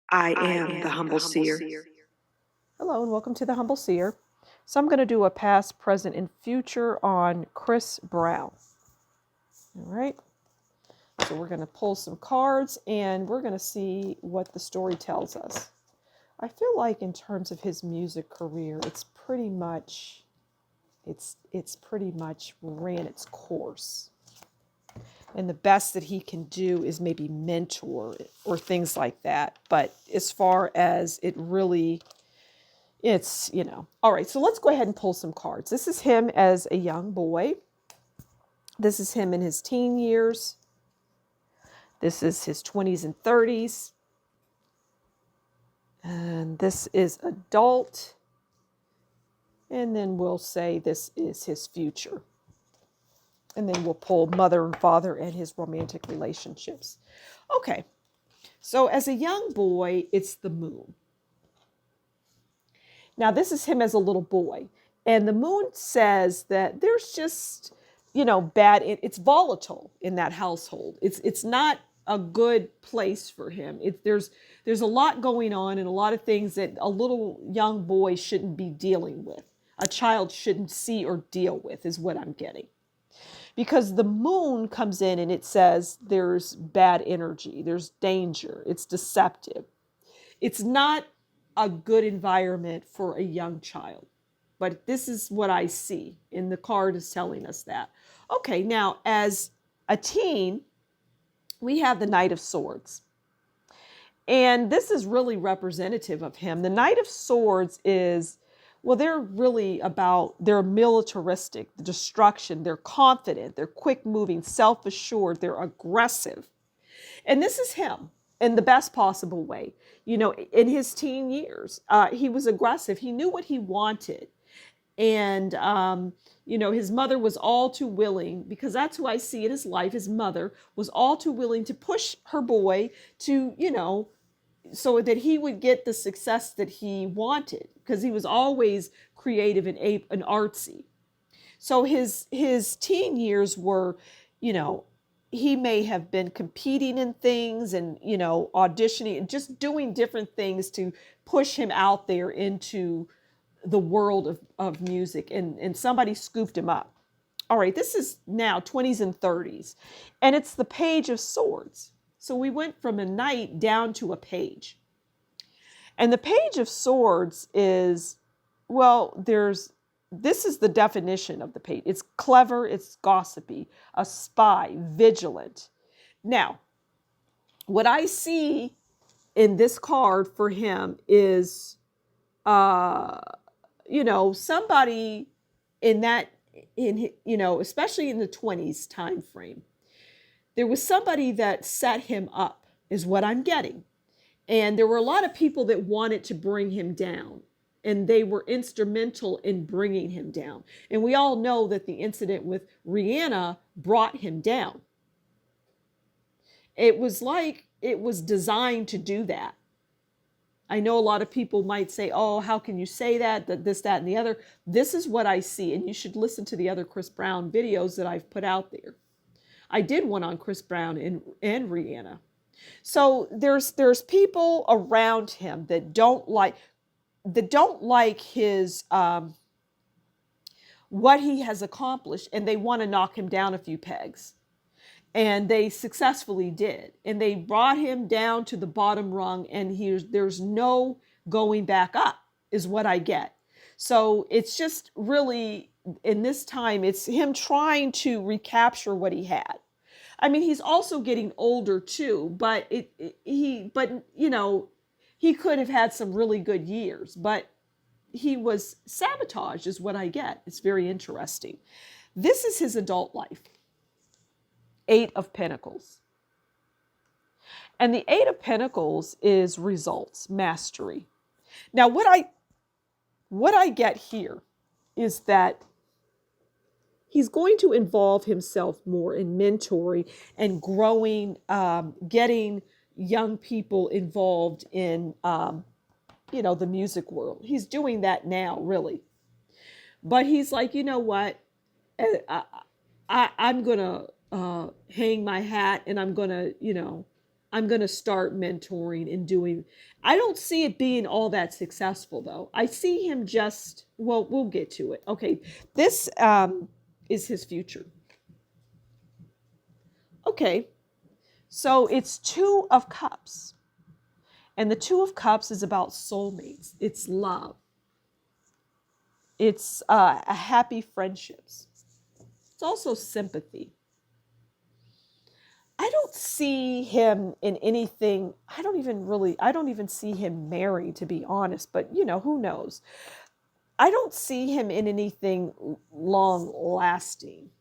I am the Humble Seer. Hello and welcome to the Humble Seer. So I'm going to do a past, present, and future on Chris Brown. All right. So we're going to pull some cards and we're going to see what the story tells us. I feel like in terms of his music career, it's pretty much ran its course. And the best that he can do is maybe mentor or things like that. But as far as it really all right, so let's go ahead and pull some cards. This is him as a young boy. This is him in his teen years. This is his 20s and 30s. And this is adult. And then we'll say this is his future. And then we'll pull mother and father and his romantic relationships. Okay, so as a young boy, it's the moon. Now, this is him as a little boy. And the moon says that there's just, it's volatile in that household. It's not a good place for him. There's a lot going on and a lot of things that a little young boy shouldn't be dealing with. A child shouldn't see or deal with is what I'm getting. Because the moon comes in and it says there's bad energy, there's danger, it's deceptive. It's not a good environment for a young child. But this is what I see, and the card is telling us that. Okay, now as a teen, we have the Knight of Swords. And this is really representative of him. The Knight of Swords is, they're militaristic, destruction, they're confident, they're quick moving, self-assured, they're aggressive. And this is him in the best possible way. In his teen years, he was aggressive. He knew what he wanted. And, his mother was all too willing, because that's who I see in his life. His mother was all too willing to push her boy to, so that he would get the success that he wanted, because he was always creative and artsy. So his teen years were, he may have been competing in things and, auditioning and just doing different things to push him out there into the world of music. And somebody scooped him up. All right, this is now 20s and 30s. And it's the Page of Swords. So we went from a knight down to a page. And the Page of Swords is, this is the definition of the page. It's clever, it's gossipy, a spy, vigilant. Now, what I see in this card for him is, somebody especially in the 20s time frame, there was somebody that set him up, is what I'm getting. And there were a lot of people that wanted to bring him down. And they were instrumental in bringing him down. And we all know that the incident with Rihanna brought him down. It was like it was designed to do that. I know a lot of people might say, oh, how can you say that, this, that, and the other. This is what I see. And you should listen to the other Chris Brown videos that I've put out there. I did one on Chris Brown and Rihanna. So there's people around him that don't like his what he has accomplished, and they want to knock him down a few pegs. And they successfully did. And they brought him down to the bottom rung, and there's no going back up, is what I get. So it's just really, in this time, it's him trying to recapture what he had. I mean, he's also getting older too, but he could have had some really good years, but he was sabotaged, is what I get. It's very interesting. This is his adult life. 8 of Pentacles. And the 8 of Pentacles is results, mastery. Now, what I get here is that he's going to involve himself more in mentoring and growing, getting young people involved in, the music world. He's doing that now, really. But he's like, you know what? I'm going to hang my hat, and I'm going to I'm going to start mentoring and doing. I don't see it being all that successful, though. I see him just, well, we'll get to it. Okay, this is his future. Okay, so it's Two of Cups. And the Two of Cups is about soulmates. It's love. It's a happy friendships. It's also sympathy. I don't see him in anything. I don't even see him married, to be honest, but who knows? I don't see him in anything long lasting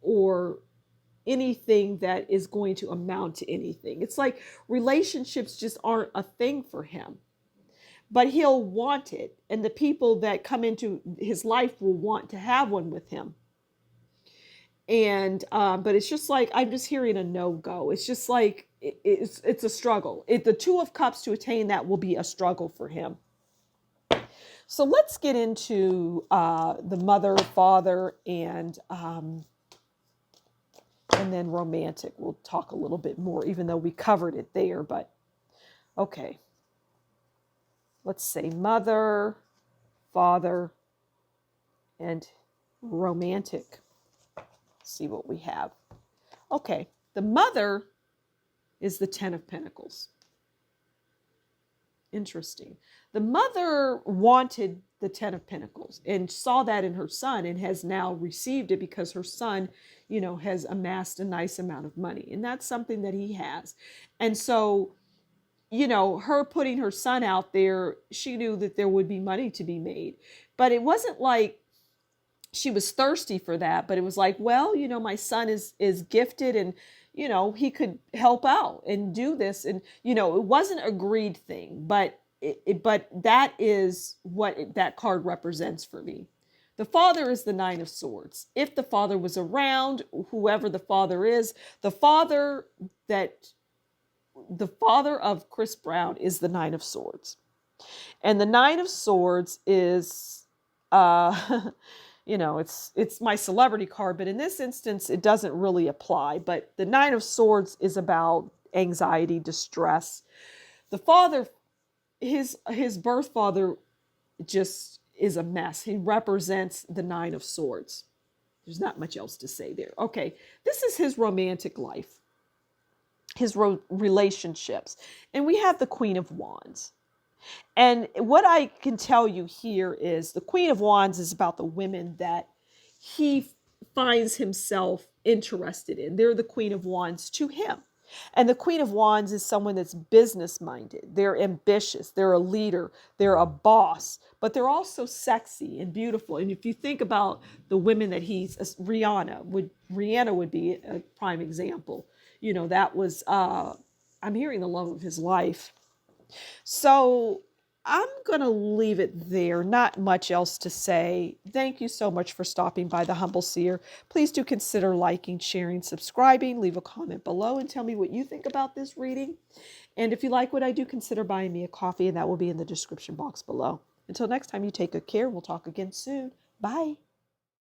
or anything that is going to amount to anything. It's like relationships just aren't a thing for him, but he'll want it. And the people that come into his life will want to have one with him. And but it's just like I'm just hearing a no-go. It's just like it's a struggle. The Two of Cups, to attain that, will be a struggle for him. So let's get into the mother, father, and then romantic. We'll talk a little bit more, even though we covered it there. But okay, let's say mother, father, and romantic. See what we have. Okay, the mother is the Ten of Pentacles. Interesting. The mother wanted the Ten of Pentacles and saw that in her son and has now received it because her son, has amassed a nice amount of money. And that's something that he has. And so, her putting her son out there, she knew that there would be money to be made. But it wasn't like she was thirsty for that, but it was like, well, my son is gifted and, he could help out and do this. And, it wasn't a greed thing, but but that is what that card represents for me. The father is the Nine of Swords. If the father was around, whoever the father is, the father of Chris Brown is the Nine of Swords. And the Nine of Swords is, it's my celebrity card, but in this instance, it doesn't really apply. But the Nine of Swords is about anxiety, distress. The father, his birth father, just is a mess. He represents the Nine of Swords. There's not much else to say there. Okay, this is his romantic life, his relationships. And we have the Queen of Wands. And what I can tell you here is the Queen of Wands is about the women that he finds himself interested in. They're the Queen of Wands to him. And the Queen of Wands is someone that's business-minded. They're ambitious. They're a leader. They're a boss. But they're also sexy and beautiful. And if you think about the women that Rihanna would be a prime example. That was, I'm hearing the love of his life. So I'm going to leave it there. Not much else to say. Thank you so much for stopping by the Humble Seer. Please do consider liking, sharing, subscribing. Leave a comment below and tell me what you think about this reading. And if you like what I do, consider buying me a coffee, and that will be in the description box below. Until next time, you take good care. We'll talk again soon. Bye.